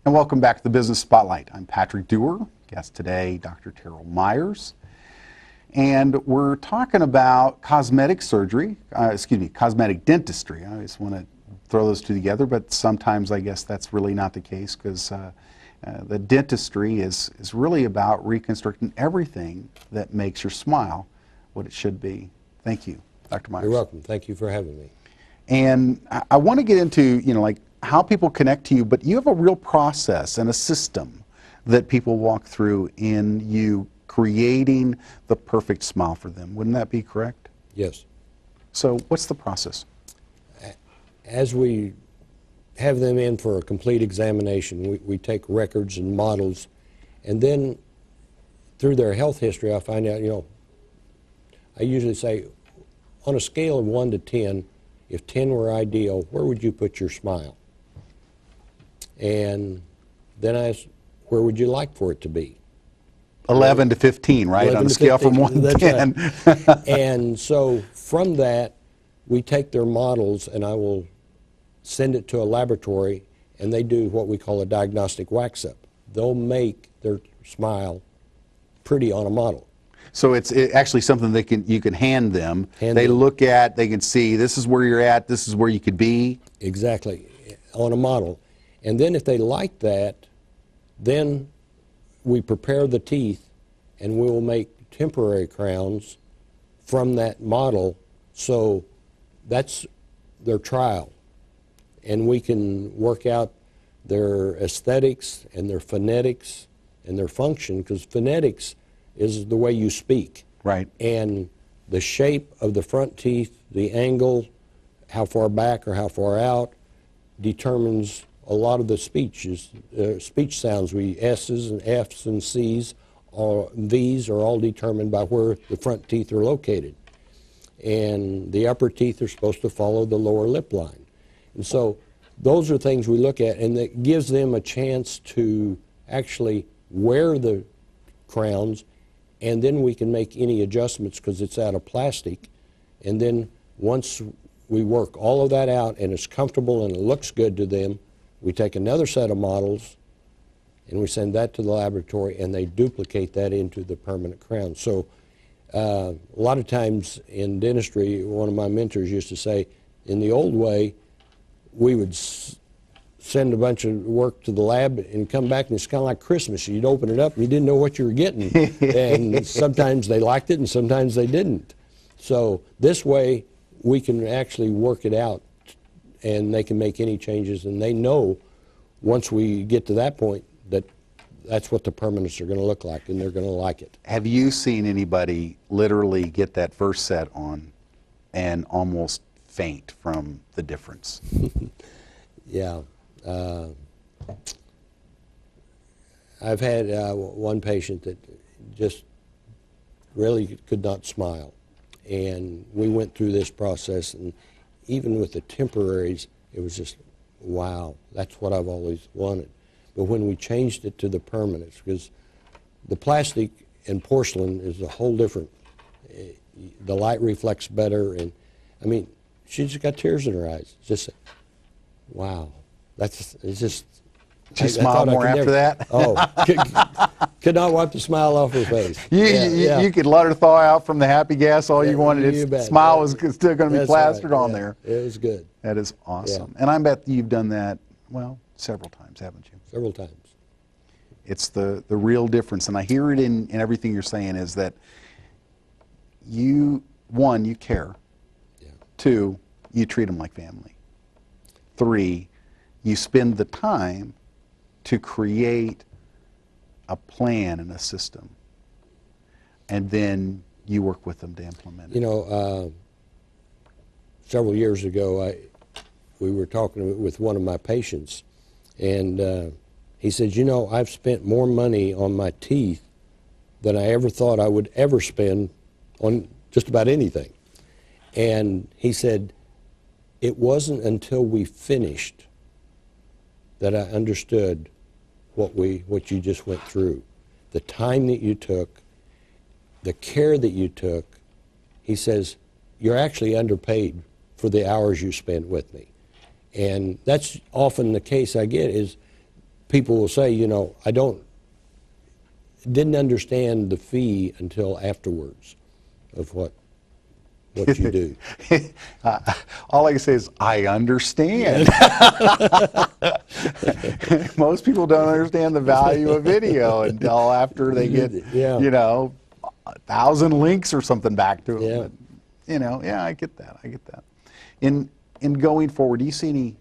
And welcome back to the Business Spotlight. I'm Patrick Dewar, guest today, Dr. Terrel Myers. And we're talking about cosmetic surgery, cosmetic dentistry. I just want to throw those two together, but sometimes I guess that's really not the case, because the dentistry is really about reconstructing everything that makes your smile what it should be. Thank you, Dr. Myers. You're welcome. Thank you for having me. And I want to get into, like how people connect to you, but you have a real process and a system that people walk through in you creating the perfect smile for them. Wouldn't that be correct? Yes. So what's the process? As we have them in for a complete examination, we take records and models, and then through their health history, I find out, I usually say, on a scale of 1 to 10, if 10 were ideal, where would you put your smile? And then I ask, where would you like for it to be? 11 to 15, right? On a scale from 1 to 10. Right. And so from that, we take their models, and I will send it to a laboratory, and they do what we call a diagnostic wax-up. They'll make their smile pretty on a model. So it's actually something you can hand them. They look at, they can see, this is where you're at, this is where you could be. Exactly, on a model. And then if they like that, then we prepare the teeth, and we will make temporary crowns from that model. So that's their trial. And we can work out their aesthetics and their phonetics and their function, because phonetics is the way you speak. Right. And the shape of the front teeth, the angle, how far back or how far out, determines a lot of the speech sounds. S's and F's and C's, V's are all determined by where the front teeth are located. And the upper teeth are supposed to follow the lower lip line. And so those are things we look at, and that gives them a chance to actually wear the crowns, and then we can make any adjustments because it's out of plastic. And then once we work all of that out and it's comfortable and it looks good to them, we take another set of models and we send that to the laboratory, and they duplicate that into the permanent crown. So a lot of times in dentistry, one of my mentors used to say, in the old way, we would send a bunch of work to the lab and come back, and it's kind of like Christmas. You'd open it up and you didn't know what you were getting. And sometimes they liked it and sometimes they didn't. So this way we can actually work it out, and they can make any changes, and they know once we get to that point that that's what the permanents are going to look like, and they're going to like it. Have you seen anybody literally get that first set on and almost faint from the difference? Yeah. I've had one patient that just really could not smile, and we went through this process, and even with the temporaries, it was just, wow, that's what I've always wanted. But when we changed it to the permanents, because the plastic and porcelain is a whole different, the light reflects better, and I mean, she just got tears in her eyes. Just, wow. It's just. She smiled more after that? Oh, could not wipe the smile off her face. You could let her thaw out from the happy gas all you wanted. Its smile was still going to be plastered on there. It was good. That is awesome. And I bet you've done that, well, several times, haven't you? Several times. It's the real difference, and I hear it in everything you're saying, is that one, you care. Yeah. 2, you treat them like family. 3, you spend the time to create a plan and a system, and then you work with them to implement it. Several years ago, we were talking with one of my patients, and he said, I've spent more money on my teeth than I ever thought I would ever spend on just about anything. And he said, it wasn't until we finished that I understood what you just went through. The time that you took, the care that you took. He says, you're actually underpaid for the hours you spent with me. And that's often the case I get, is people will say, you know, didn't understand the fee until afterwards of what you do. All I can say is, I understand. Most people don't understand the value of video until after they get, Yeah. you know, 1,000 links or something back to them. Yeah. But, you know, yeah, I get that. I get that. In going forward, do you see any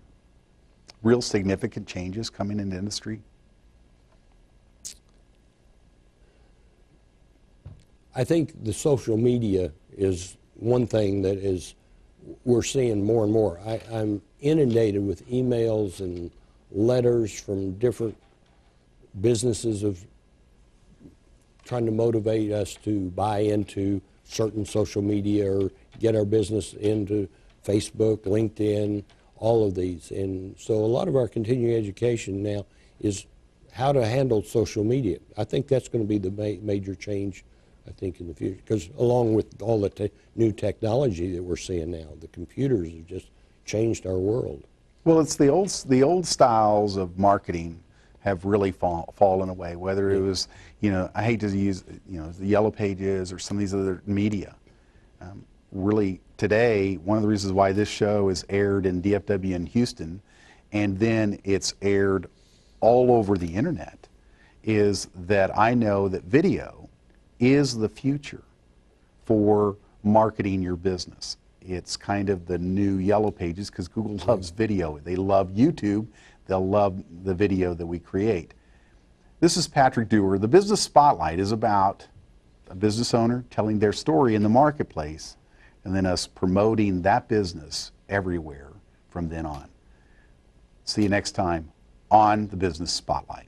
real significant changes coming in the industry? I think the social media is one thing that we're seeing more and more. I'm inundated with emails and letters from different businesses of trying to motivate us to buy into certain social media or get our business into Facebook, LinkedIn, all of these. And so a lot of our continuing education now is how to handle social media. I think that's going to be the major change, I think, in the future, because along with all the new technology that we're seeing now, the computers have just changed our world. Well, it's the old styles of marketing have really fallen away. Whether it was, you know, I hate to use, you know, the Yellow Pages or some of these other media. Really, today, one of the reasons why this show is aired in DFW in Houston, and then it's aired all over the internet, is that I know that video is the future for marketing your business. It's kind of the new Yellow Pages because Google loves video. They love YouTube. They'll love the video that we create. This is Patrick Dewar. The Business Spotlight is about a business owner telling their story in the marketplace and then us promoting that business everywhere from then on. See you next time on the Business Spotlight.